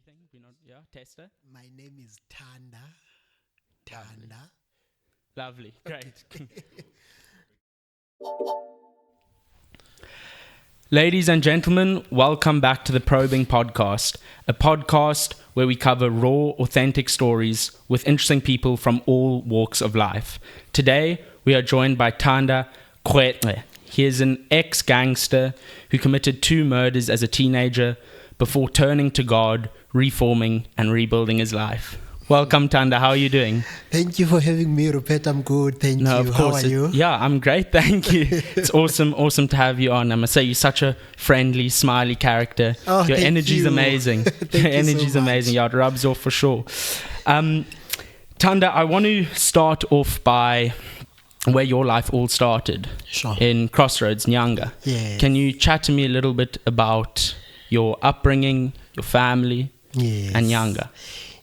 anything? We're not, yeah, tester. My name is Thanda. Lovely, great. Ladies and gentlemen, welcome back to the Probing Podcast, a podcast where we cover raw, authentic stories with interesting people from all walks of life. Today, we are joined by Thanda Krwece. He is an ex-gangster who committed 2 murders as a teenager before turning to God, reforming and rebuilding his life. Welcome, Thanda. How are you doing? Thank you for having me, Rupert. I'm good. Thank you. Of course. How are you? Yeah, I'm great. Thank you. It's awesome to have you on. I must say, you're such a friendly, smiley character. Oh, Your thank energy's you. amazing. Thank Your you so energy's much. amazing. Yeah, it rubs off for sure. Thanda, I want to start off by where your life all started. Sure. In Crossroads, Nyanga. Yes. Can you chat to me a little bit about your upbringing, your family, Yes. and Nyanga?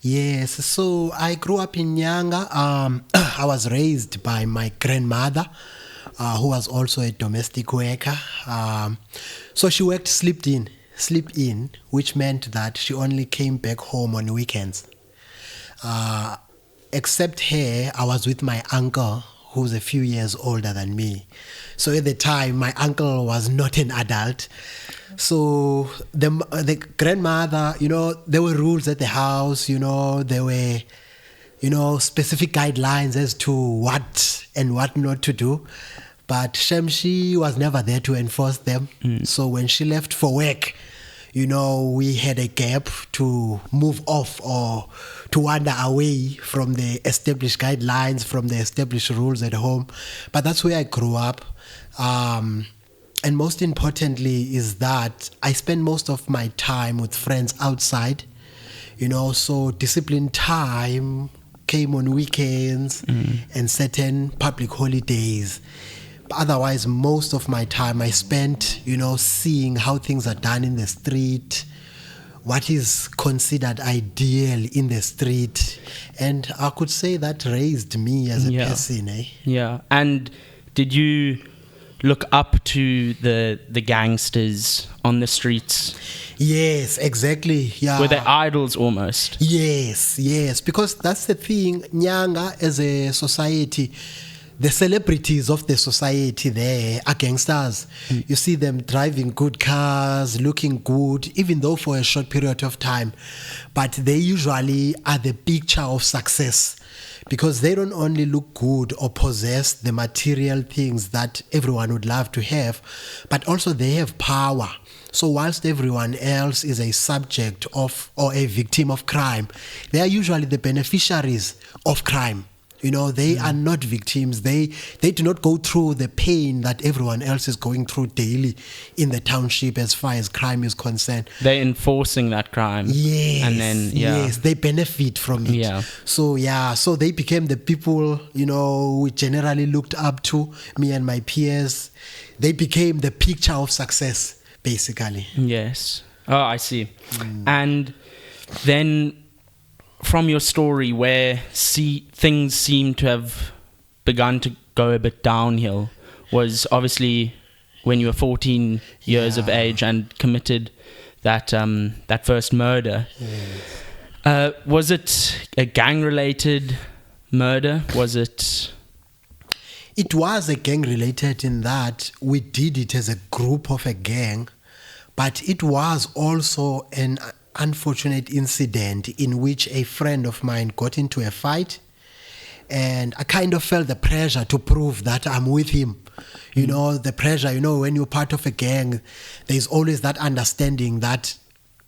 Yes. So I grew up in Nyanga. I was raised by my grandmother, who was also a domestic worker. So she worked sleep in, which meant that she only came back home on weekends. Except her, I was with my uncle, who's a few years older than me. So at the time, my uncle was not an adult. So the grandmother, there were rules at the house, there were, specific guidelines as to what and what not to do. But she was never there to enforce them. So when she left for work, we had a gap to move off or to wander away from the established guidelines, from the established rules at home. But that's where I grew up. And most importantly is that I spend most of my time with friends outside, so disciplined time came on weekends and certain public holidays. But otherwise, most of my time I spent, seeing how things are done in the street, what is considered ideal in the street. And I could say that raised me as a person. Yeah. And did you look up to the gangsters on the streets? Yes, exactly. Yeah. Were they idols almost? Yes. Because that's the thing. Nyanga as a society, the celebrities of the society there are gangsters. You see them driving good cars, looking good, even though for a short period of time. But they usually are the picture of success, because they don't only look good or possess the material things that everyone would love to have, but also they have power. So whilst everyone else is a subject of or a victim of crime, they are usually the beneficiaries of crime. They are not victims. They do not go through the pain that everyone else is going through daily in the township as far as crime is concerned. They're enforcing that crime. Yes. And then, Yes, they benefit from it. Yeah. So they became the people, we generally looked up to, me and my peers. They became the picture of success, basically. Yes. Oh, I see. And then from your story where things seem to have begun to go a bit downhill was obviously when you were 14 years of age and committed that first murder. Yes. Was it a gang-related murder? Was it... It was a gang-related in that we did it as a group of a gang, but it was also an unfortunate incident in which a friend of mine got into a fight, and I kind of felt the pressure to prove that I'm with him. The pressure, when you're part of a gang, there's always that understanding that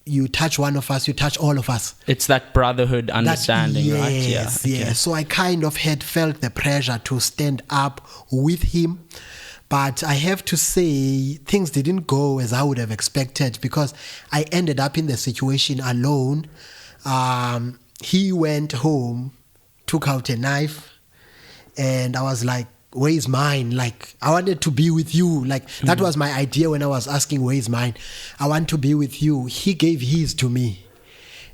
you touch one of us, you touch all of us. It's that brotherhood understanding, right? Yes. Okay. So I kind of had felt the pressure to stand up with him. But I have to say, things didn't go as I would have expected, because I ended up in the situation alone. He went home, took out a knife, and I was like, where's mine? Like, I wanted to be with you. Like, that was my idea when I was asking, where's mine? I want to be with you. He gave his to me.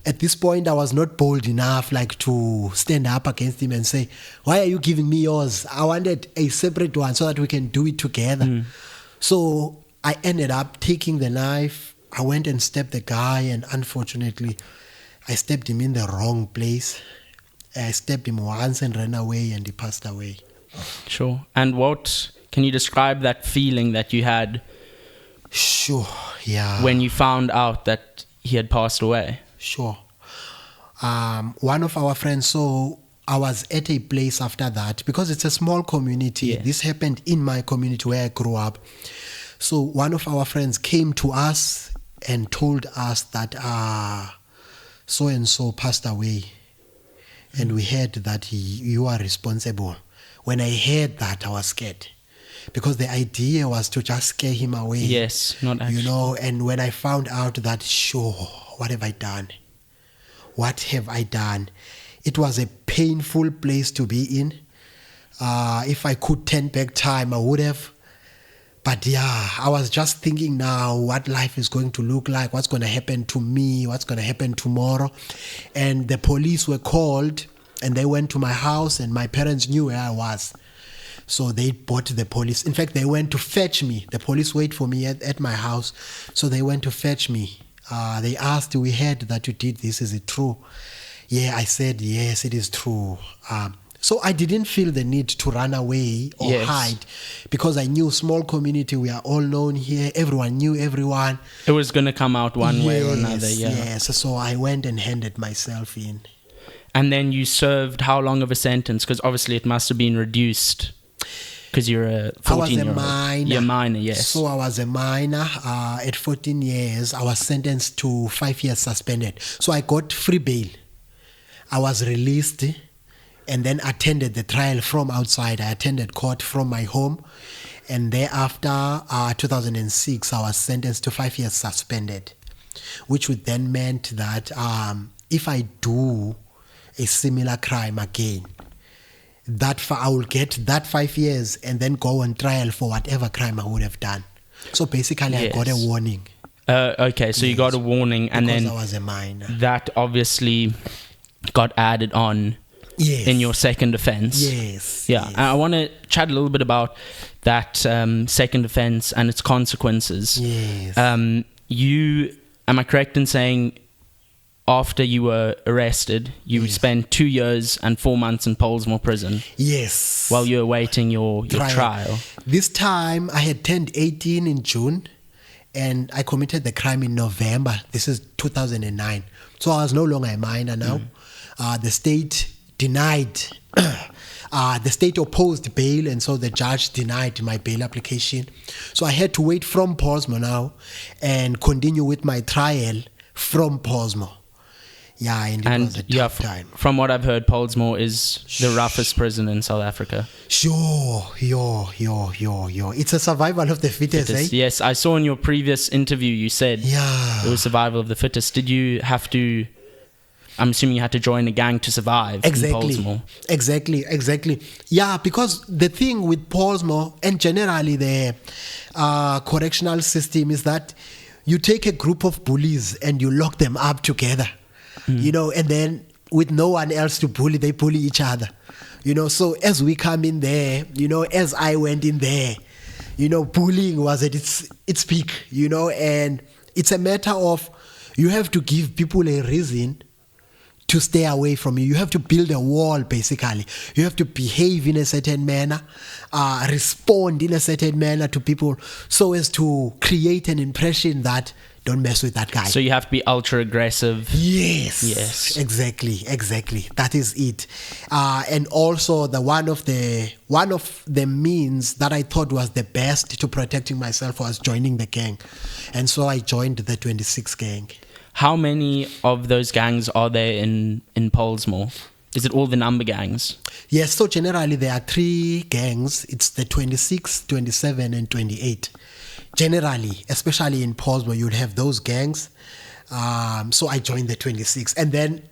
At this point, I was not bold enough to stand up against him and say, why are you giving me yours? I wanted a separate one so that we can do it together. So I ended up taking the knife. I went and stabbed the guy, and unfortunately, I stabbed him in the wrong place. I stabbed him once and ran away, and he passed away. Sure. And what can you describe that feeling that you had? Sure, yeah. When you found out that he had passed away? Sure. One of our friends, so I was at a place after that, because it's a small community. Yeah. This happened in my community where I grew up. So one of our friends came to us and told us that so-and-so passed away. And we heard that you are responsible. When I heard that, I was scared. Because the idea was to just scare him away. Yes, not actually. You know, and when I found out that, sure, what have I done? What have I done? It was a painful place to be in. If I could turn back time, I would have. But yeah, I was just thinking now what life is going to look like, what's going to happen to me, what's going to happen tomorrow. And the police were called, and they went to my house, and my parents knew where I was. So they brought the police. In fact, they went to fetch me. The police wait for me at my house. So they went to fetch me. They asked, we heard that you did this. Is it true? Yeah, I said, yes, it is true. So I didn't feel the need to run away or hide, because I knew small community, we are all known here. Everyone knew everyone. It was going to come out one way or another, yeah. Yes, so I went and handed myself in. And then you served how long of a sentence? Because obviously it must have been reduced. Because you're a 14-year-old. I was a minor. You're a minor, yes. So I was a minor. At 14 years, I was sentenced to 5 years suspended. So I got free bail. I was released and then attended the trial from outside. I attended court from my home. And thereafter, 2006, I was sentenced to 5 years suspended, which would then meant that if I do a similar crime again, I will get that 5 years and then go on trial for whatever crime I would have done. So basically, I got a warning. Okay, so you got a warning, and then I was a minor. That obviously got added on in your second offense. Yes. Yeah, yes. and I want to chat a little bit about that second offense and its consequences. Yes. Am I correct in saying, after you were arrested, you spent 2 years and 4 months in Pollsmoor prison? Yes. While you were awaiting your trial. This time, I had turned 18 in June, and I committed the crime in November. This is 2009. So I was no longer a minor now. The state denied, the state opposed bail, and so the judge denied my bail application. So I had to wait from Pollsmoor now and continue with my trial from Pollsmoor. Yeah, and it was a tough time. From what I've heard, Pollsmoor is the roughest prison in South Africa. Sure, it's a survival of the fittest, eh? Yes, I saw in your previous interview you said it was survival of the fittest. Did you have to, I'm assuming you had to join a gang to survive in Pollsmoor? Exactly. Yeah, because the thing with Pollsmoor and generally the correctional system is that you take a group of bullies and you lock them up together. You know, and then with no one else to bully, they bully each other. You know, so as we come in there, you know, as I went in there, you know, bullying was at its peak, you know, and it's a matter of you have to give people a reason to stay away from you. You have to build a wall, basically. You have to behave in a certain manner, respond in a certain manner to people so as to create an impression that don't mess with that guy. So you have to be ultra aggressive. Yes. Exactly. That is it. And also one of the means that I thought was the best to protecting myself was joining the gang. And so I joined the 26 gang. How many of those gangs are there in Pollsmoor? Is it all the number gangs? Yes, so generally there are 3 gangs. It's the 26, 27 and 28. Generally, especially in Pollsmoor, you'd have those gangs. So I joined the 26. And then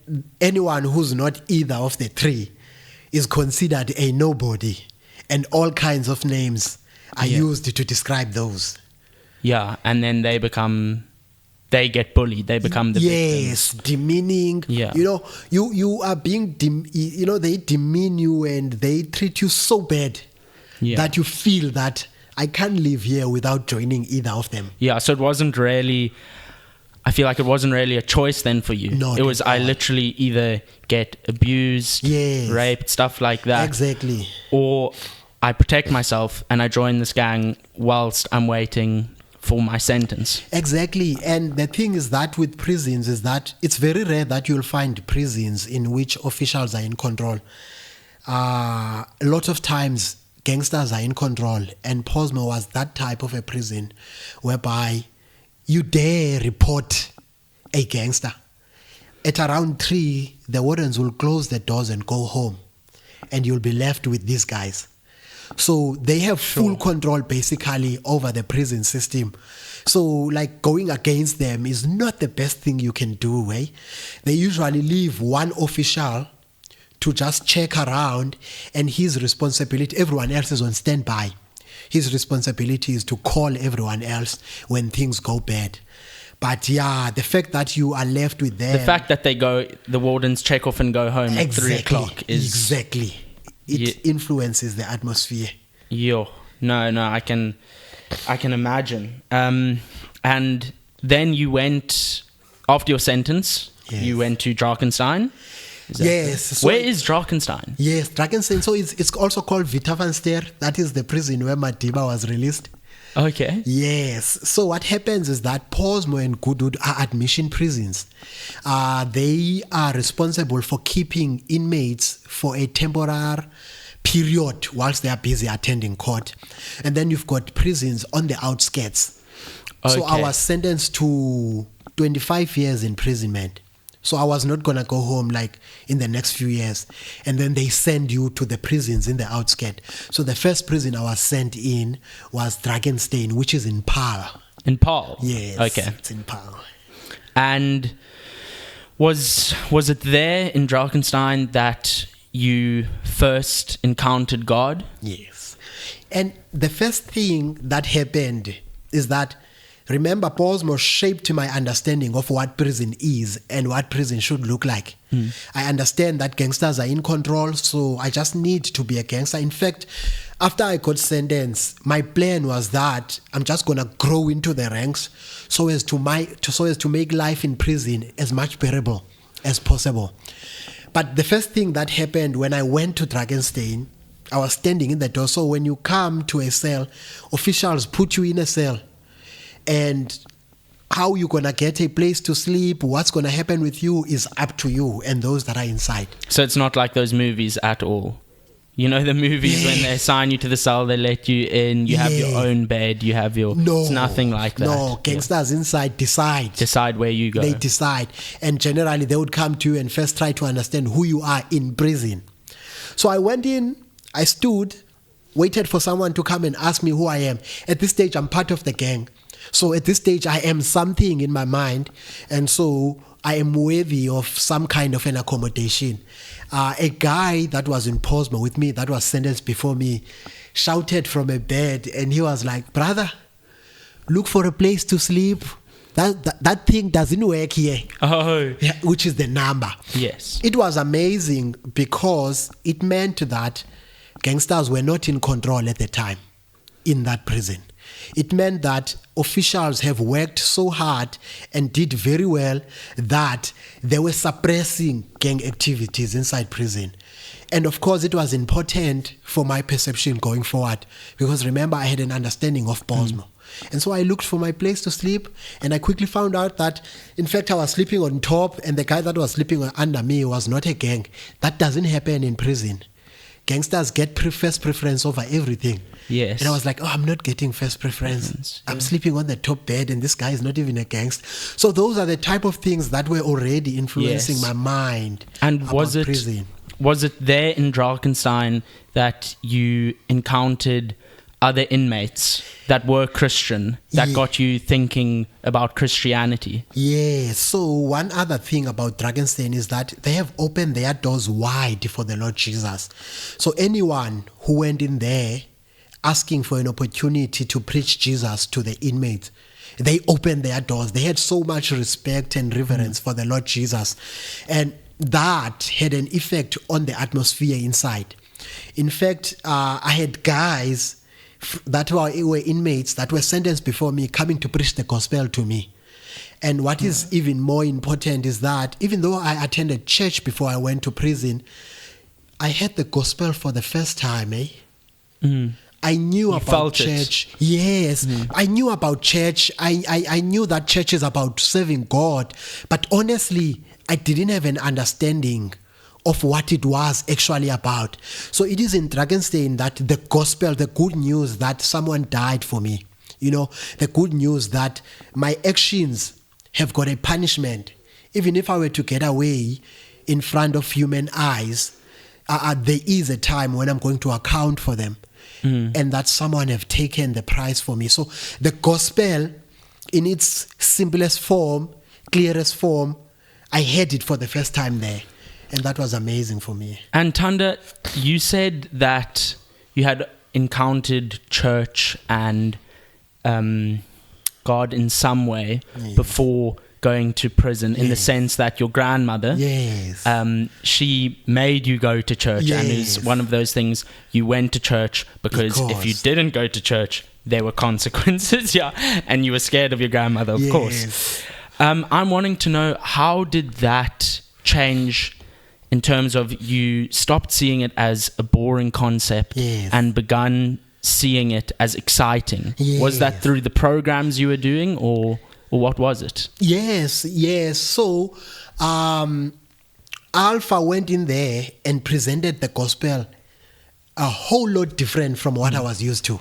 anyone who's not either of the 3 is considered a nobody. And all kinds of names are used to describe those. Yeah, and then they get bullied. They become the victims. Demeaning. Yeah. You know, you are being, they demean you and they treat you so bad that you feel that I can't live here without joining either of them. Yeah, so it wasn't really, I feel like it wasn't really a choice then for you. Not it was, at I all. literally either get abused, Yes. raped, stuff like that. Exactly. Or I protect myself and I join this gang whilst I'm waiting for my sentence. Exactly. And the thing is that with prisons is that it's very rare that you'll find prisons in which officials are in control. A lot of times gangsters are in control, and Posmo was that type of a prison whereby you dare report a gangster. At around 3, the wardens will close the doors and go home, and you'll be left with these guys. So they have full control basically over the prison system. So like going against them is not the best thing you can do, eh? They usually leave one official to just check around, and his responsibility, everyone else is on standby. His responsibility is to call everyone else when things go bad. But yeah, the fact that you are left with them... The fact that the wardens check off and go home at 3 o'clock is... Exactly. It influences the atmosphere. No, I can imagine. And then you went, after your sentence, Yes. you went to Draenstein? Yes. So where is Draenstein? Yes, Draenstein. So it's also called Vitavanster. That is the prison where Madiba was released. Okay. Yes. So what happens is that Posmo and Gudud are admission prisons. They are responsible for keeping inmates for a temporary period whilst they are busy attending court. And then you've got prisons on the outskirts. So I Okay. was sentenced to 25 years imprisonment. So I was not going to go home like in the next few years. And then they send you to the prisons in the outskirts. So the first prison I was sent in was Draenstein, which is in Paarl. In Paarl? Yes. Okay. It's in Paarl. And was it there in Draenstein that you first encountered God? Yes. And the first thing that happened is that, remember, Posmo shaped my understanding of what prison is and what prison should look like. I understand that gangsters are in control, so I just need to be a gangster. In fact, after I got sentenced, my plan was that I'm just gonna grow into the ranks so as to make life in prison as much bearable as possible. But the first thing that happened when I went to Draenstein, I was standing in the door. So when you come to a cell, officials put you in a cell. And how you're going to get a place to sleep, what's going to happen with you is up to you and those that are inside. So it's not like those movies at all. You know the movies when they assign you to the cell, they let you in, you have your own bed, you have your... No. It's nothing like that. No, gangsters inside decide. Decide where you go. They decide. And generally they would come to you and first try to understand who you are in prison. So I went in, I stood, waited for someone to come and ask me who I am. At this stage, I'm part of the gang. So at this stage, I am something in my mind, and so I am worthy of some kind of an accommodation. A guy that was in Posmo with me, that was sentenced before me, shouted from a bed, and he was like, "Brother, look for a place to sleep. That thing doesn't work here." Oh. Yeah, which is the number. Yes. It was amazing because it meant that gangsters were not in control at the time in that prison. It meant that officials have worked so hard and did very well that they were suppressing gang activities inside prison. And of course, it was important for my perception going forward because remember, I had an understanding of Posmo. And so I looked for my place to sleep, and I quickly found out that, in fact, I was sleeping on top, and the guy that was sleeping under me was not a gang. That doesn't happen in prison. Gangsters get first preference over everything. Yes. And I was like, I'm not getting first preference. Yeah. I'm sleeping on the top bed and this guy is not even a gangster. So those are the type of things that were already influencing my mind. And about was it there in Draenstein that you encountered other inmates that were Christian that got you thinking about Christianity? Yeah, so one other thing about Draenstein is that they have opened their doors wide for the Lord Jesus. So anyone who went in there asking for an opportunity to preach Jesus to the inmates, they opened their doors. They had so much respect and reverence for the Lord Jesus. And that had an effect on the atmosphere inside. In fact, I had guys that were inmates that were sentenced before me coming to preach the gospel to me. And what is even more important is that even though I attended church before I went to prison, I heard the gospel for the first time, I knew about church. Yes, I knew about church. I knew that church is about serving God. But honestly, I didn't have an understanding of what it was actually about. So it is in Draenstein that the gospel, the good news that someone died for me, the good news that my actions have got a punishment. Even if I were to get away in front of human eyes, there is a time when I'm going to account for them. And that someone have taken the price for me. So the gospel in its simplest form, clearest form, I heard it for the first time there. And that was amazing for me. And Thanda, you said that you had encountered church and God in some way before going to prison, in the sense that your grandmother, she made you go to church, and it's one of those things, you went to church because if you didn't go to church, there were consequences, and you were scared of your grandmother, of course. I'm wanting to know, how did that change in terms of you stopped seeing it as a boring concept and begun seeing it as exciting? Was that through the programs you were doing, or what was it? Yes. So Alpha went in there and presented the gospel a whole lot different from what I was used to.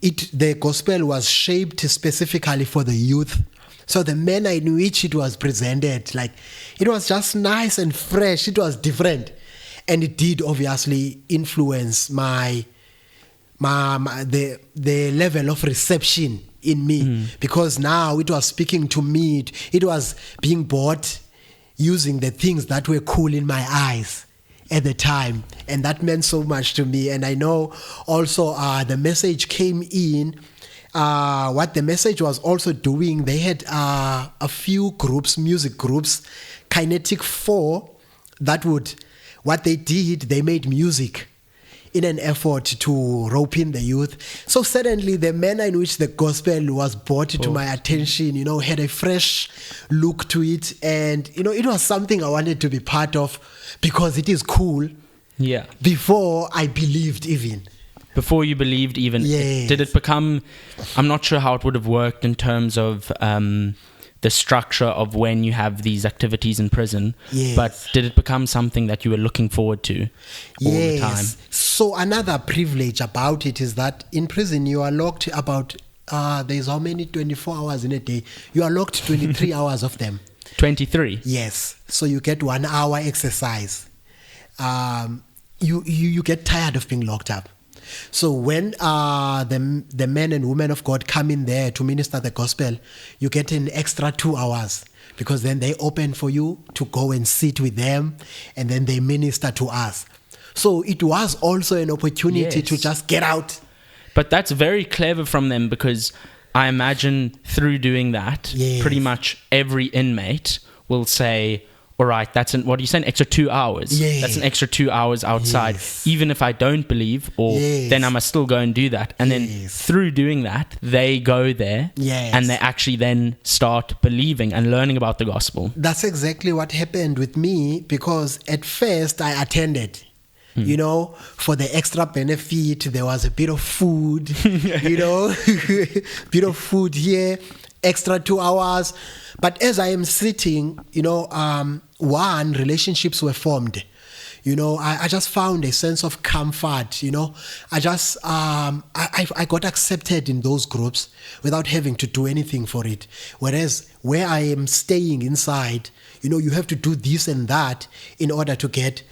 The gospel was shaped specifically for the youth. So the manner in which it was presented, it was just nice and fresh. It was different. And it did obviously influence the level of reception in me, because now it was speaking to me. It was being bought using the things that were cool in my eyes at the time, and that meant so much to me. And I know also the message came in. What the message was also doing, they had a few groups, music groups, Kinetic 4, what they did, they made music in an effort to rope in the youth. So suddenly the manner in which the gospel was brought to my attention, had a fresh look to it. And, it was something I wanted to be part of because it is cool. Yeah. Before I believed even. Before you believed even. Did it become, I'm not sure how it would have worked in terms of the structure of when you have these activities in prison, but did it become something that you were looking forward to all the time? So another privilege about it is that in prison you are locked about, there's how many, 24 hours in a day? You are locked 23 hours of them. 23? Yes. So you get 1 hour exercise. You get tired of being locked up. So when the men and women of God come in there to minister the gospel, you get an extra 2 hours, because then they open for you to go and sit with them, and then they minister to us. So it was also an opportunity to just get out. But that's very clever from them, because I imagine through doing that, pretty much every inmate will say, all right, what are you saying? Extra 2 hours. That's an extra 2 hours outside. Even if I don't believe, then I must still go and do that. And then through doing that, they go there and they actually then start believing and learning about the gospel. That's exactly what happened with me, because at first I attended. For the extra benefit, there was a bit of food, bit of food here, extra 2 hours. But as I am sitting, relationships were formed. I just found a sense of comfort. I got accepted in those groups without having to do anything for it. Whereas where I am staying inside, you have to do this and that in order to get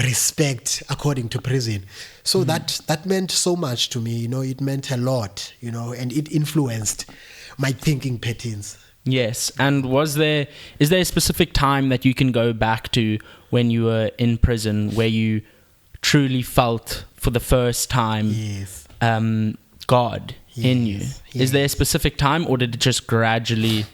respect according to prison. So that meant so much to me. It meant a lot, and it influenced my thinking patterns. Yes. And is there a specific time that you can go back to when you were in prison where you truly felt for the first time God in you? Is there a specific time, or did it just gradually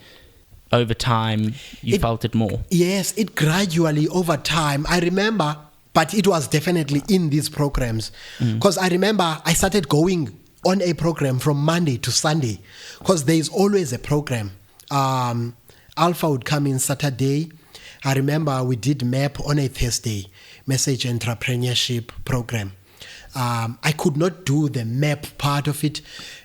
over time you felt it more? Yes, it gradually over time. I remember, but it was definitely in these programs, because I remember I started going on a program from Monday to Sunday, because there is always a program Alpha would come in Saturday. I remember we did MAP on a Thursday, Message Entrepreneurship Program. I could not do the MAP part of it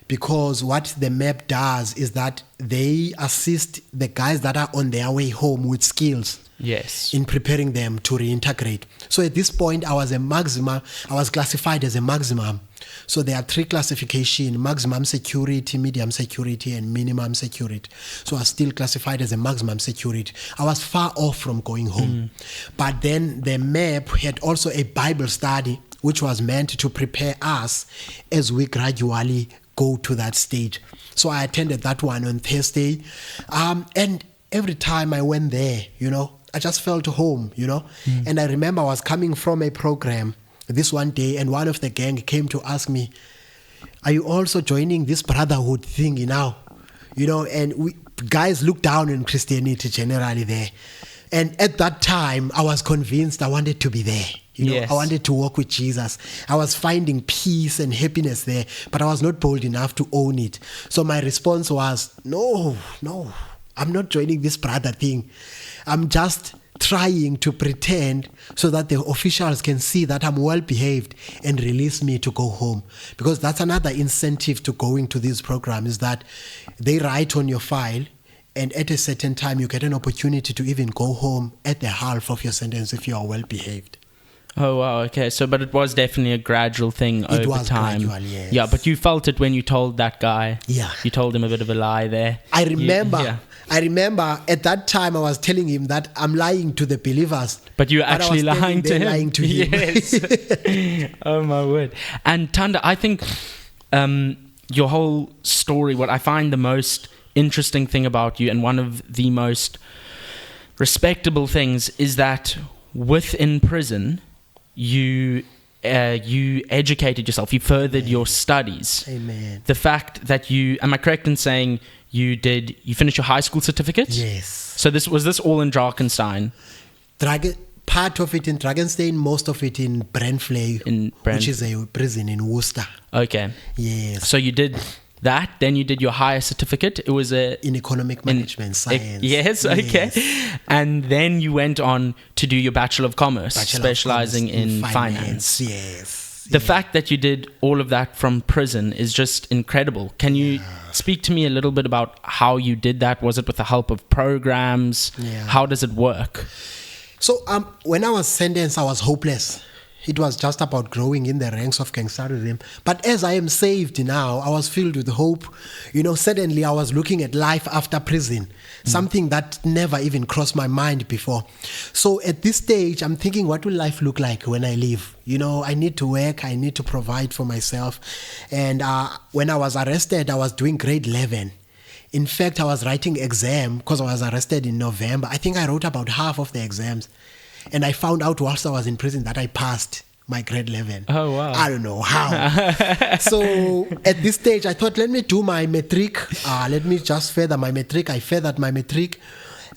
because what the MAP does is that they assist the guys that are on their way home with skills. Yes. In preparing them to reintegrate. So at this point, I was classified as a maximum. So there are 3 classifications: maximum security, medium security, and minimum security. So I was still classified as a maximum security. I was far off from going home. But then the MAP had also a Bible study, which was meant to prepare us as we gradually go to that stage. So I attended that one on Thursday. And every time I went there, I just felt home, And I remember I was coming from a program this one day, and one of the gang came to ask me, "Are you also joining this brotherhood thing now?" And we guys look down on Christianity generally there. And at that time, I was convinced I wanted to be there. Yes. I wanted to walk with Jesus. I was finding peace and happiness there, but I was not bold enough to own it. So my response was, no, I'm not joining this brother thing. I'm just trying to pretend so that the officials can see that I'm well behaved and release me to go home. Because that's another incentive to going to these programs, is that they write on your file, and at a certain time you get an opportunity to even go home at the half of your sentence if you are well behaved. Oh, wow, okay. So, but it was definitely a gradual thing over time. It was gradual, yes. Yeah, but you felt it when you told that guy. Yeah. You told him a bit of a lie there. I remember at that time I was telling him that I'm lying to the believers. But you were actually lying to him. Lying to him. Yes. Oh, my word. And Thanda, I think your whole story, what I find the most interesting thing about you, and one of the most respectable things, is that within prison, you educated yourself, you furthered your studies. Amen. The fact that am I correct in saying you finished your high school certificate? Yes. So was this all in Draenstein? Part of it in Draenstein, most of it in Brandvlei, which is a prison in Worcester. Okay. Yes. So you did that, then you did your higher certificate. It was in economic management science. Yes, okay. Yes. And then you went on to do your Bachelor of Commerce, specializing in finance. Yes. The fact that you did all of that from prison is just incredible. Can you speak to me a little bit about how you did that? Was it with the help of programs? Yeah. How does it work? So when I was sentenced, I was hopeless. It was just about growing in the ranks of gangsterism. But as I am saved now, I was filled with hope. Suddenly I was looking at life after prison, something that never even crossed my mind before. So at this stage, I'm thinking, what will life look like when I leave? I need to work, I need to provide for myself. And when I was arrested, I was doing grade 11. In fact, I was writing exam because I was arrested in November. I think I wrote about half of the exams. And I found out whilst I was in prison that I passed my grade 11. Oh, wow. I don't know how. So at this stage, I thought, let me do my matric. Let me just feather my matric. I feathered my matric.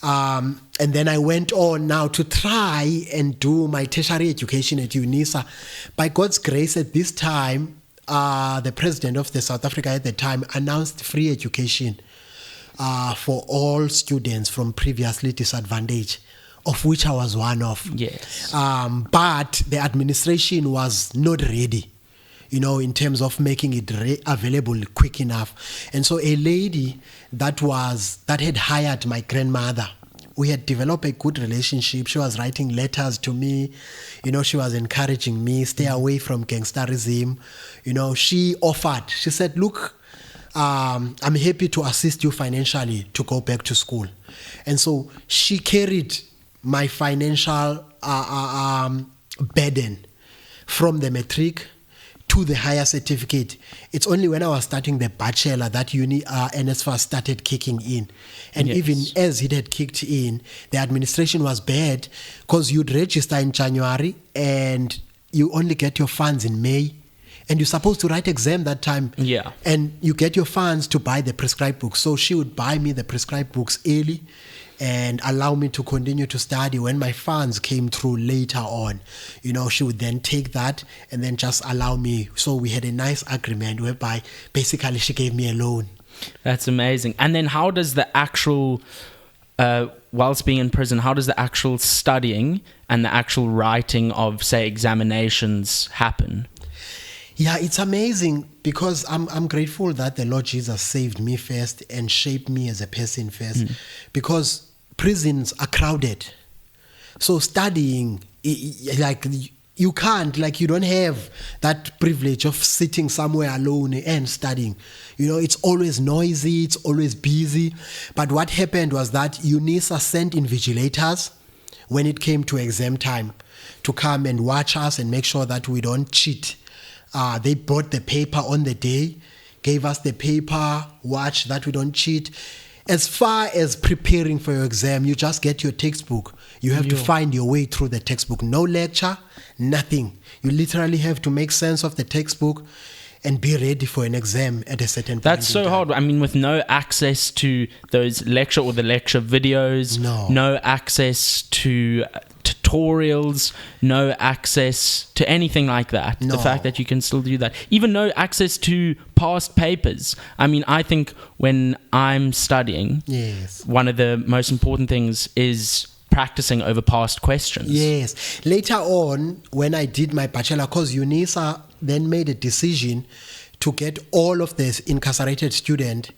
And then I went on now to try and do my tertiary education at UNISA. By God's grace, at this time, the president of South Africa at the time announced free education for all students from previously disadvantaged, of which I was one of. Yes. But the administration was not ready, in terms of making it available quick enough. And so a lady that had hired my grandmother, we had developed a good relationship. She was writing letters to me. She was encouraging me, stay away from gangsterism. She offered. She said, look, I'm happy to assist you financially to go back to school. And so she carried my financial burden from the matric to the higher certificate. It's only when I was starting the bachelor that NSFAS started kicking in. And even as it had kicked in, the administration was bad because you'd register in January and you only get your funds in May. And you're supposed to write exam that time. Yeah. And you get your funds to buy the prescribed books. So she would buy me the prescribed books early and allow me to continue to study. When my funds came through later on, she would then take that and then just allow me. So we had a nice agreement whereby basically she gave me a loan. That's amazing. And then how does the actual, whilst being in prison, how does the actual studying and the actual writing of, say, examinations happen? Yeah, it's amazing because I'm grateful that the Lord Jesus saved me first and shaped me as a person first, because prisons are crowded. So studying, like you can't, like you don't have that privilege of sitting somewhere alone and studying. You know, it's always noisy, it's always busy. But what happened was that UNISA sent invigilators when it came to exam time to come and watch us and make sure that we don't cheat. They brought the paper on the day, gave us the paper, watch that we don't cheat. As far as preparing for your exam, you just get your textbook. You have to find your way through the textbook. No lecture, nothing. You literally have to make sense of the textbook and be ready for an exam at a certain point. That's so hard. I mean, with no access to those lecture or the lecture videos, no access to tutorials, no access to anything like that. The fact that you can still do that. Even no access to past papers. I mean, I think when I'm studying, one of the most important things is practicing over past questions. Yes. Later on, when I did my bachelor course, UNISA then made a decision to get all of the incarcerated students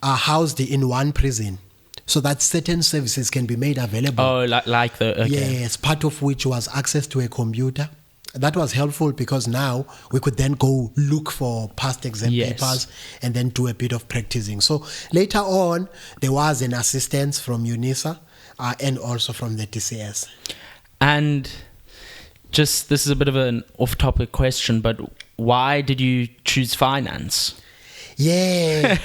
housed in one prison, so that certain services can be made available. Oh, like the... Okay. Yes, part of which was access to a computer. That was helpful because now we could then go look for past exam papers and then do a bit of practicing. So later on, there was an assistance from UNISA and also from the TCS. And just, this is a bit of an off-topic question, but why did you choose finance? Yeah,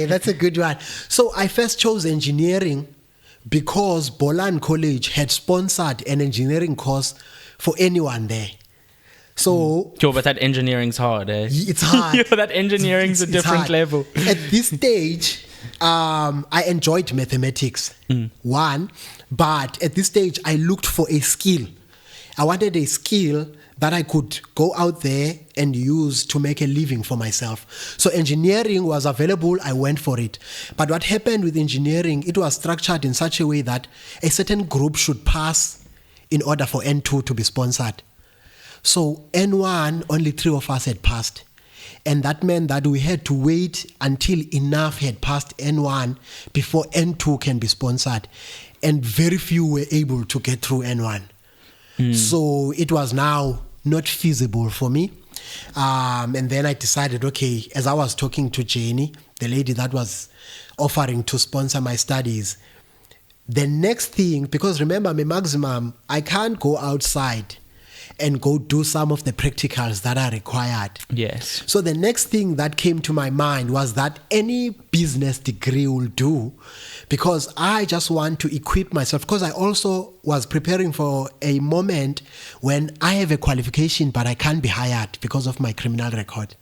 that's a good one. So I first chose engineering because Bolan College had sponsored an engineering course for anyone there. So, but that engineering's hard, eh? It's hard. That engineering's a different level. At this stage, I enjoyed mathematics, but at this stage, I looked for a skill. I wanted a skill that I could go out there and use to make a living for myself. So engineering was available, I went for it. But what happened with engineering, it was structured in such a way that a certain group should pass in order for N2 to be sponsored. So N1, only 3 of us had passed. And that meant that we had to wait until enough had passed N1 before N2 can be sponsored. And very few were able to get through N1. So it was now not feasible for me. And then I decided, okay, as I was talking to Jenny, the lady that was offering to sponsor my studies, the next thing, because remember, my maximum, I can't go outside and go do some of the practicals that are required. Yes. So the next thing that came to my mind was that any business degree will do, because I just want to equip myself, because I also was preparing for a moment when I have a qualification but I can't be hired because of my criminal record.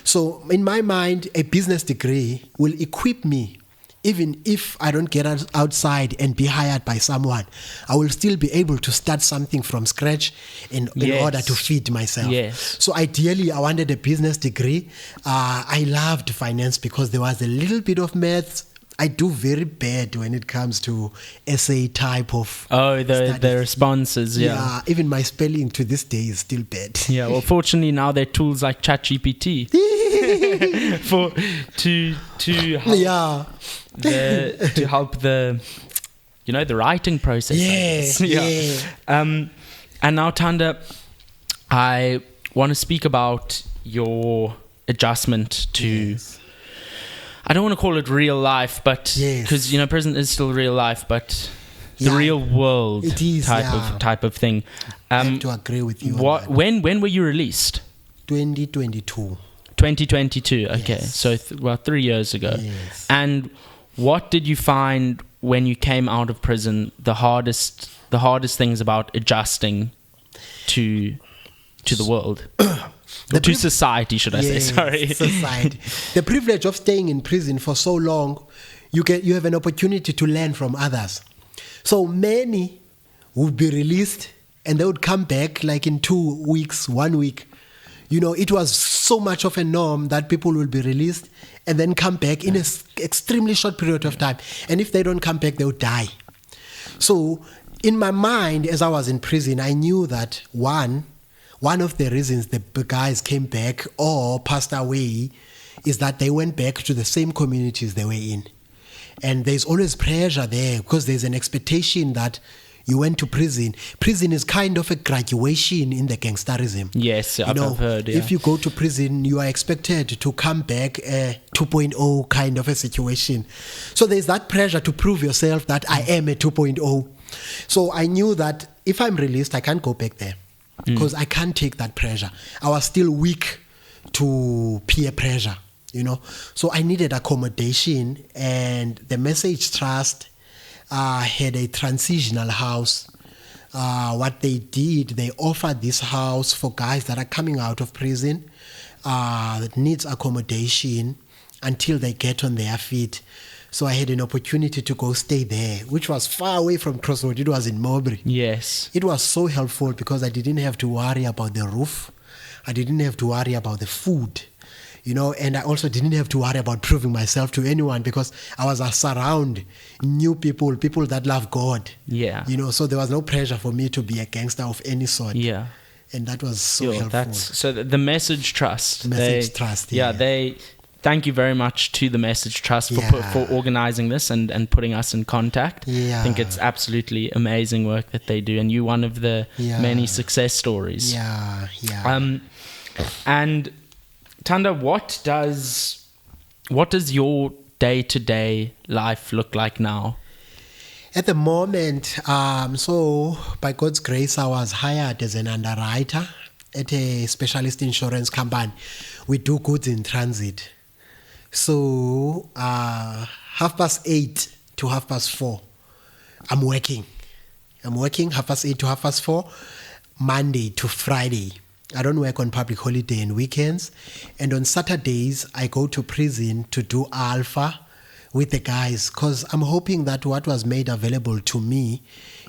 So in my mind, a business degree will equip me. Even if I don't get outside and be hired by someone, I will still be able to start something from scratch in order to feed myself. Yes. So ideally, I wanted a business degree. I loved finance because there was a little bit of maths. I do very bad when it comes to essay type of the responses, yeah. Even my spelling to this day is still bad. Yeah, well, fortunately now there are tools like ChatGPT to help the writing process. And now, Thanda, I want to speak about your adjustment to I don't want to call it real life, but because prison is still real life, but the real world type of thing. I have to agree with you. When were you released? 2022. 2022. Okay, so about 3 years ago. Yes. And what did you find when you came out of prison? The hardest things about adjusting to the world. To society, should I say? Sorry. Society. The privilege of staying in prison for so long, you have an opportunity to learn from others. So many would be released and they would come back like in 2 weeks, 1 week. It was so much of a norm that people will be released and then come back in an extremely short period of time. And if they don't come back, they'll die. So in my mind, as I was in prison, I knew that one of the reasons the guys came back or passed away is that they went back to the same communities they were in. And there's always pressure there because there's an expectation that you went to prison. Prison is kind of a graduation in the gangsterism. Yes, I've heard. Yeah. If you go to prison, you are expected to come back a 2.0 kind of a situation. So there's that pressure to prove yourself that I am a 2.0. So I knew that if I'm released, I can't go back there because I can't take that pressure. I was still weak to peer pressure, So I needed accommodation, and the Message Trust had a transitional house. What they did, they offered this house for guys that are coming out of prison that needs accommodation until they get on their feet. So I had an opportunity to go stay there, which was far away from Crossroad. It was in Mowbray. Yes. It was so helpful because I didn't have to worry about the roof. I didn't have to worry about the food. And I also didn't have to worry about proving myself to anyone because I was around new people that love God. Yeah. So there was no pressure for me to be a gangster of any sort. Yeah. And that was so helpful. So the Message Trust. Trust. Yeah. Thank you very much to the Message Trust for organizing this and putting us in contact. Yeah. I think it's absolutely amazing work that they do, and you're one of the many success stories. Yeah. And Thanda, what does your day-to-day life look like now? At the moment, so by God's grace, I was hired as an underwriter at a specialist insurance company. We do goods in transit. So 8:30 to 4:30, I'm working. 8:30 to 4:30, Monday to Friday. I don't work on public holiday and weekends. And on Saturdays, I go to prison to do alpha with the guys because I'm hoping that what was made available to me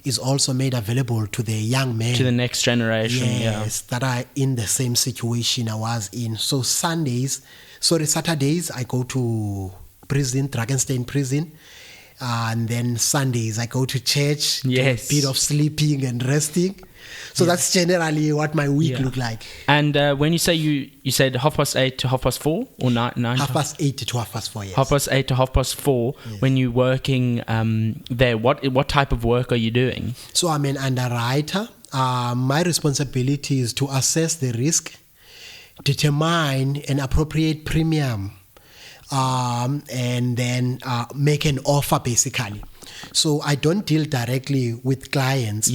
is also made available to the young men. To the next generation, that are in the same situation I was in. So Saturdays, I go to prison, Draenstein prison. And then Sundays, I go to church, do a bit of sleeping and resting. So that's generally what my week looked like. And when you say you said 8:30 to 4:30 or 9? 8:30 to 4:30, yes. 8:30 to 4:30. Yes. When you're working there, what type of work are you doing? So I'm an underwriter. My responsibility is to assess the risk, determine an appropriate premium, and then make an offer basically. So I don't deal directly with clients,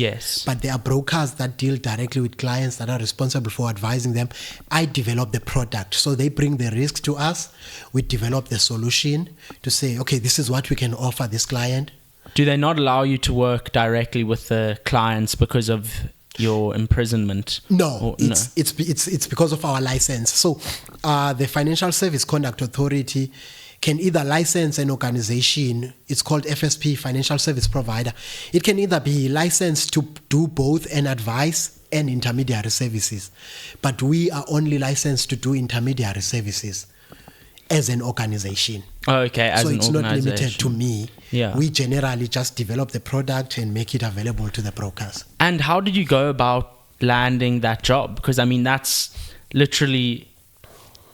but there are brokers that deal directly with clients that are responsible for advising them. I develop the product. So they bring the risk to us. We develop the solution to say, okay, this is what we can offer this client. Do they not allow you to work directly with the clients because of your imprisonment? No, it's because of our license. So the Financial Service Conduct Authority can either license an organization. It's called FSP, Financial Service Provider. It can either be licensed to do both an advice and intermediary services. But we are only licensed to do intermediary services as an organization. Okay, as so an it's organization. Not limited to me. Yeah. We generally just develop the product and make it available to the brokers. And how did you go about landing that job? Because I mean, that's literally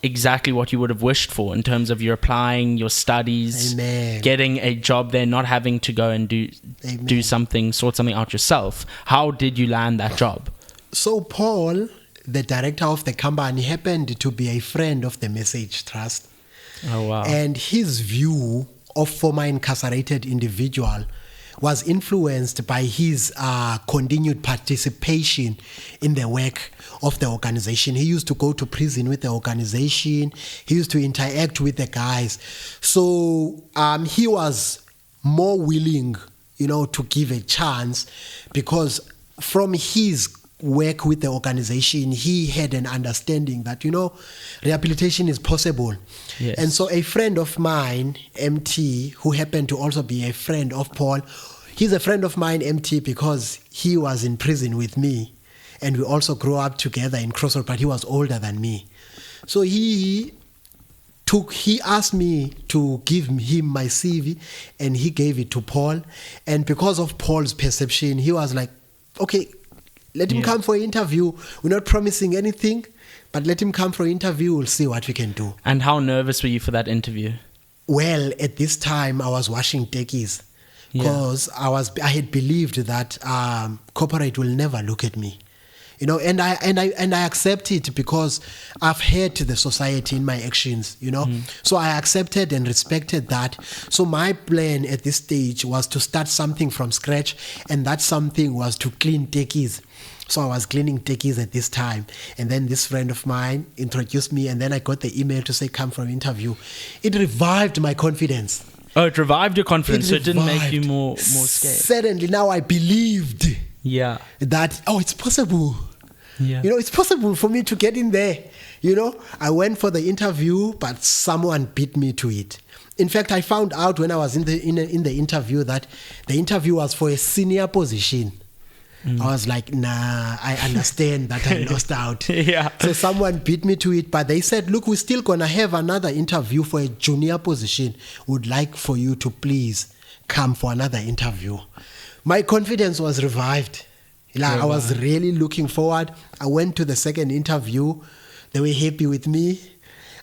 exactly what you would have wished for in terms of your applying, your studies, getting a job there, not having to go and sort something out yourself. How did you land that job? So Paul, the director of the company, happened to be a friend of the Message Trust. Oh, wow. And his view of former incarcerated individual was influenced by his continued participation in the work of the organization. He used to go to prison with the organization. He used to interact with the guys. So he was more willing, to give a chance because from his work with the organization, he had an understanding that, rehabilitation is possible. Yes. And so a friend of mine, MT, who happened to also be a friend of Paul, he's a friend of mine, MT, because he was in prison with me. And we also grew up together in Crossroad, but he was older than me. So he he asked me to give him my CV, and he gave it to Paul. And because of Paul's perception, he was like, okay, let him come for an interview. We're not promising anything, but let him come for an interview. We'll see what we can do. And how nervous were you for that interview? Well, at this time, I was washing techies because I had believed that corporate will never look at me. You know, and I accept it because I've hurt the society in my actions, you know. So I accepted and respected that. So my plan at this stage was to start something from scratch, and that something was to clean techies. So I was cleaning techies at this time, and then this friend of mine introduced me, and then I got the email to say come for an interview. It revived my confidence. Oh, it revived your confidence, so it didn't make you more scared. Suddenly now I believed that, it's possible. You know, it's possible for me to get in there. You know, I went for the interview, but someone beat me to it. In fact, I found out when I was in the interview that the interview was for a senior position. I was like, nah, I understand that I lost out. So someone beat me to it, but they said, look, we're still going to have another interview for a junior position. Would like for you to please come for another interview. My confidence was revived. I was really looking forward. I went to the second interview. They were happy with me.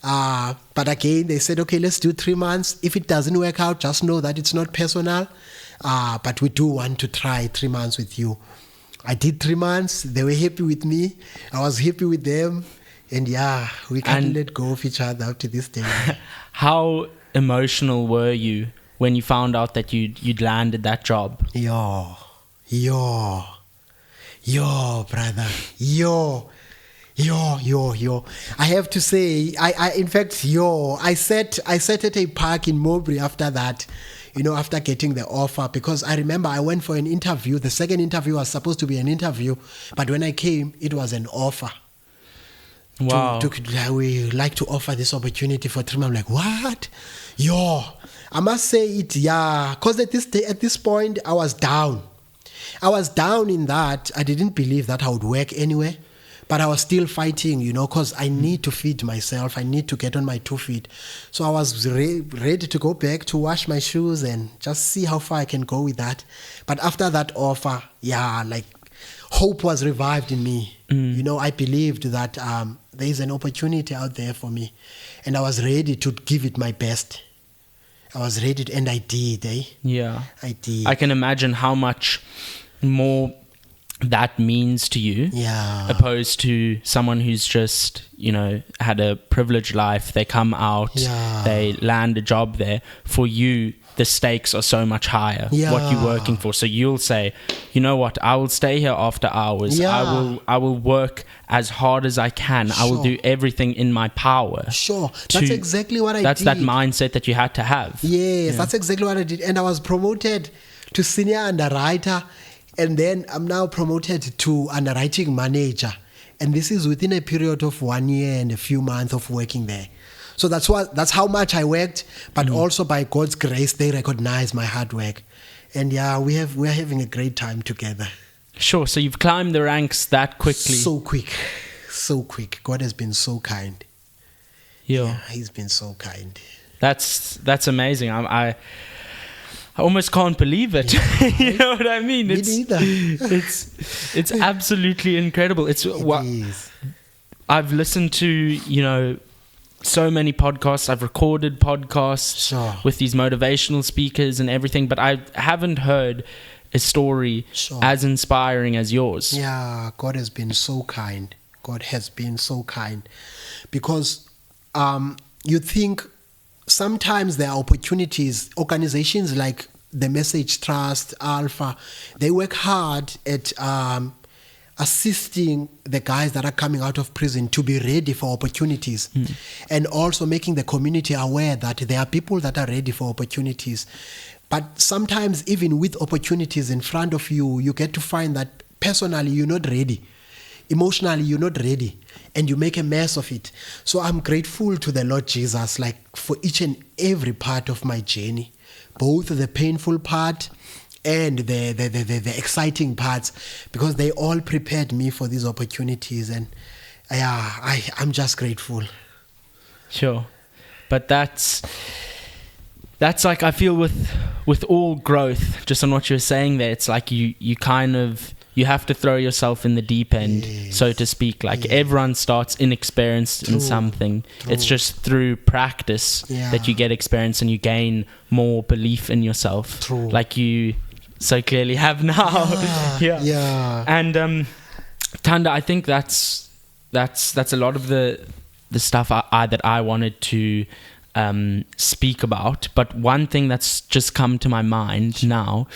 But again, they said, okay, let's do 3 months. If it doesn't work out, just know that it's not personal. But we do want to try 3 months with you. I did 3 months. They were happy with me. I was happy with them. And we can't let go of each other up to this day. How emotional were you when you found out that you'd landed that job? Yo, brother. Yo. I have to say, I sat at a park in Mowbray after that, you know, after getting the offer, because I remember I went for an interview. The second interview was supposed to be an interview, but when I came, it was an offer. Wow. We like to offer this opportunity for 3 months. I'm like, what? I must say it, because at this point, I was down. I was down in that I didn't believe that I would work anywhere, but I was still fighting, you know, because I need to feed myself. I need to get on my 2 feet. So I was ready to go back to wash my shoes and just see how far I can go with that. But after that offer, hope was revived in me. You know, I believed that there is an opportunity out there for me, and I was ready to give it my best. I was ready, and I did, I did. I can imagine how much more that means to you, opposed to someone who's just, you know, had a privileged life. They come out, they land a job there. For you, the stakes are so much higher, what you're working for. So you'll say, you know what, I will stay here after hours. I will work as hard as I can. I will do everything in my power. That's exactly what I did. That's that mindset that you had to have. Yes, that's exactly what I did. And I was promoted to senior underwriter, and then I'm now promoted to underwriting manager. And this is within a period of 1 year and a few months of working there. So that's how much I worked, but also by God's grace, they recognize my hard work. And we're having a great time together. Sure. So you've climbed the ranks that quickly. So quick. God has been so kind. Yeah, he's been so kind. That's amazing. I almost can't believe it. You know what I mean? Me neither. It's absolutely incredible. It is. I've listened to, you know, so many podcasts. I've recorded podcasts with these motivational speakers and everything, but I haven't heard a story as inspiring as yours. Yeah, God has been so kind. Because you think sometimes there are opportunities, organizations like the Message Trust, Alpha, they work hard at assisting the guys that are coming out of prison to be ready for opportunities, and also making the community aware that there are people that are ready for opportunities. But sometimes even with opportunities in front of you, you get to find that personally you're not ready. Emotionally, you're not ready, and you make a mess of it. So I'm grateful to the Lord Jesus, like for each and every part of my journey, both the painful part and the exciting parts, because they all prepared me for these opportunities, and I'm just grateful. Sure. But that's like, I feel with all growth, just on what you were saying there, it's like you kind of, you have to throw yourself in the deep end, so to speak. Like everyone starts inexperienced in something. It's just through practice that you get experience and you gain more belief in yourself. Like you so clearly have now. Yeah. And Thanda, I think that's a lot of the stuff that I wanted to speak about. But one thing that's just come to my mind now,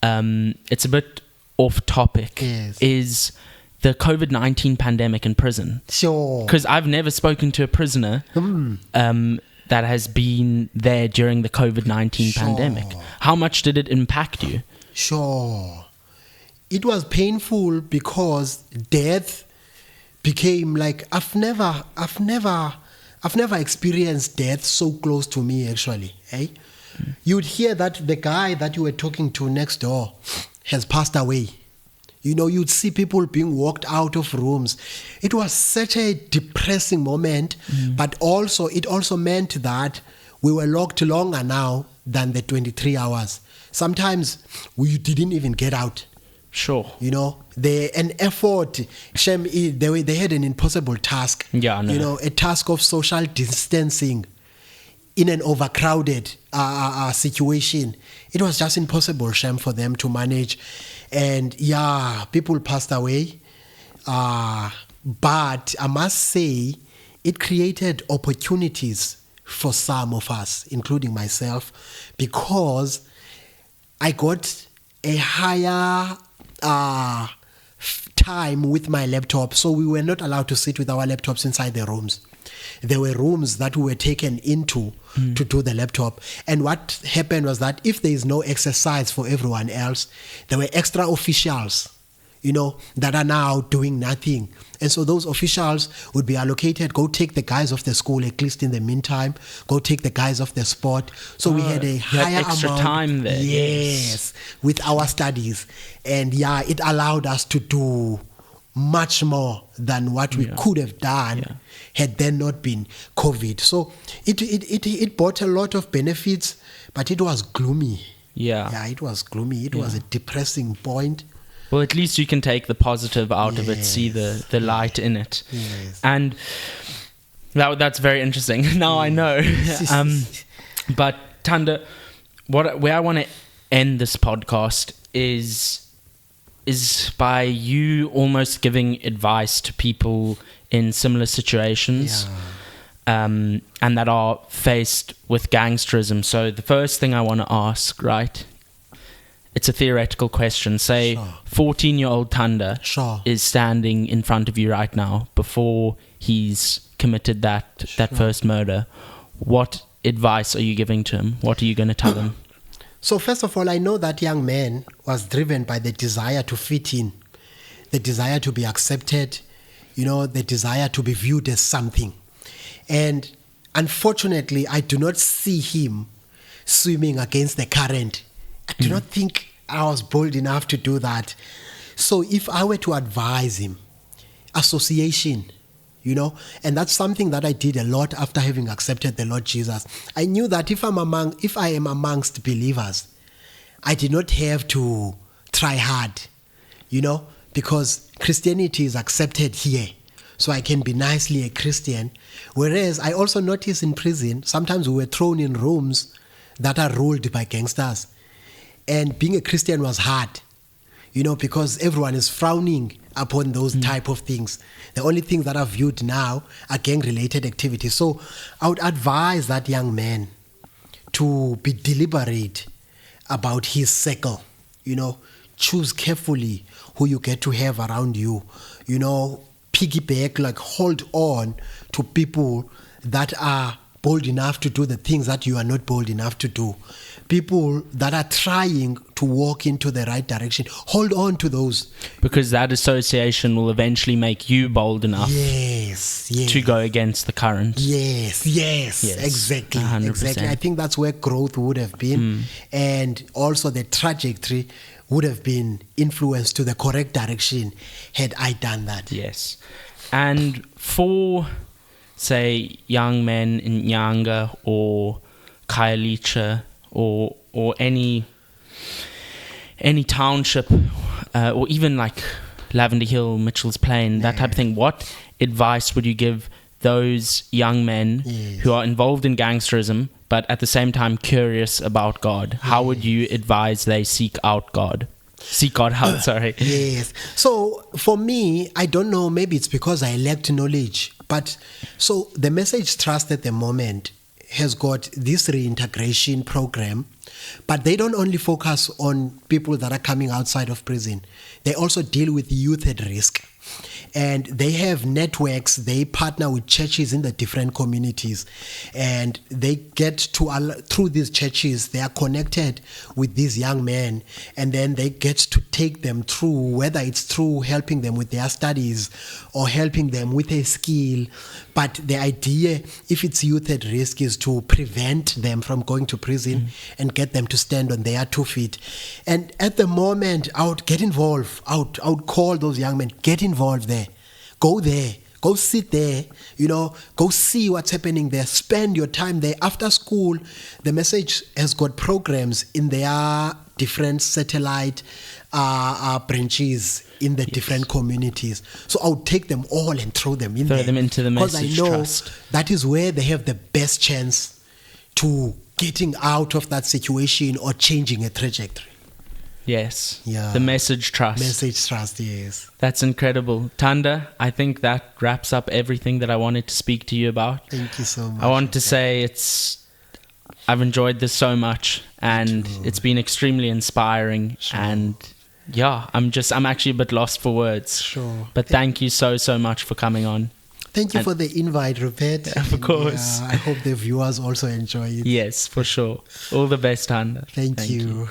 it's a bit off topic, is the COVID-19 pandemic in prison. Sure. Because I've never spoken to a prisoner that has been there during the COVID-19 pandemic. How much did it impact you? Sure. It was painful because death became like, I've never experienced death so close to me, actually. You'd hear that the guy that you were talking to next door has passed away. You'd see people being walked out of rooms. It was such a depressing moment, but it also meant that we were locked longer now than the 23 hours. Sometimes we didn't even get out. Sure. An effort, they had an impossible task. A task of social distancing in an overcrowded situation. It was just impossible, for them to manage. And people passed away. But I must say, it created opportunities for some of us, including myself, because I got a higher time with my laptop. So we were not allowed to sit with our laptops inside the rooms. There were rooms that we were taken into to do the laptop. And what happened was that if there is no exercise for everyone else, there were extra officials, that are now doing nothing. And so those officials would be allocated, go take the guys off the school, at least in the meantime, go take the guys off the sport. So we had a higher extra amount. Time there. Yes, with our studies. And it allowed us to do much more than what we could have done had there not been COVID. So it brought a lot of benefits, but it was gloomy. It was gloomy. It was a depressing point. Well, at least you can take the positive out of it, see the light in it. And that's very interesting. Now I know. But Thanda, where I want to end this podcast is by you almost giving advice to people in similar situations and that are faced with gangsterism. So the first thing I want to ask, right, it's a theoretical question. Say 14-year-old Thanda is standing in front of you right now before he's committed that first murder. What advice are you giving to him? What are you going to tell him? So first of all, I know that young man was driven by the desire to fit in, the desire to be accepted, the desire to be viewed as something. And unfortunately, I do not see him swimming against the current. I do not think I was bold enough to do that. So if I were to advise him, association, and that's something that I did a lot after having accepted the Lord Jesus. I knew that if I am amongst believers, I did not have to try hard, because Christianity is accepted here. So I can be nicely a Christian. Whereas I also noticed in prison, sometimes we were thrown in rooms that are ruled by gangsters. And being a Christian was hard, because everyone is frowning upon those type of things. The only things that are viewed now are gang-related activities. So I would advise that young man to be deliberate about his circle. Choose carefully who you get to have around you. Piggyback, like hold on to people that are bold enough to do the things that you are not bold enough to do. People that are trying to walk into the right direction, hold on to those. Because that association will eventually make you bold enough to go against the current. Yes, exactly. 100%. Exactly. I think that's where growth would have been. And also the trajectory would have been influenced to the correct direction had I done that. Yes. And for say, young men in Nyanga or Khayelitsha or any township, or even like Lavender Hill, Mitchell's Plain, that type of thing, what advice would you give those young men who are involved in gangsterism but at the same time curious about God? How would you advise they seek out God? Seek God out, sorry. Yes. So for me, I don't know, maybe it's because I lacked knowledge. But so the Message Trust at the moment has got this reintegration program, but they don't only focus on people that are coming outside of prison. They also deal with youth at risk. And they have networks. They partner with churches in the different communities, and they get to, through these churches, they are connected with these young men, and then they get to take them through, whether it's through helping them with their studies or helping them with a skill. But the idea, if it's youth at risk, is to prevent them from going to prison and get them to stand on their 2 feet. And at the moment, I would get involved. I would call those young men, get involved there. Go there. Go sit there. Go see what's happening there. Spend your time there. After school, the Message has got programs in their different satellite branches in the different communities. So I would take them all and throw them in there. Throw them into the Message Trust. Trust. Because I know that is where they have the best chance to getting out of that situation or changing a trajectory. Yes. Yeah. The Message Trust. Message Trust, yes. That's incredible. Thanda, I think that wraps up everything that I wanted to speak to you about. Thank you so much. I want to say I've enjoyed this so much, and it's been extremely inspiring. Sure. And yeah, I'm actually a bit lost for words. Sure. But thank you so much for coming on. Thank you for the invite, Rupert. Of course. I hope the viewers also enjoy it. Yes, for sure. All the best, Thanda. Thank you.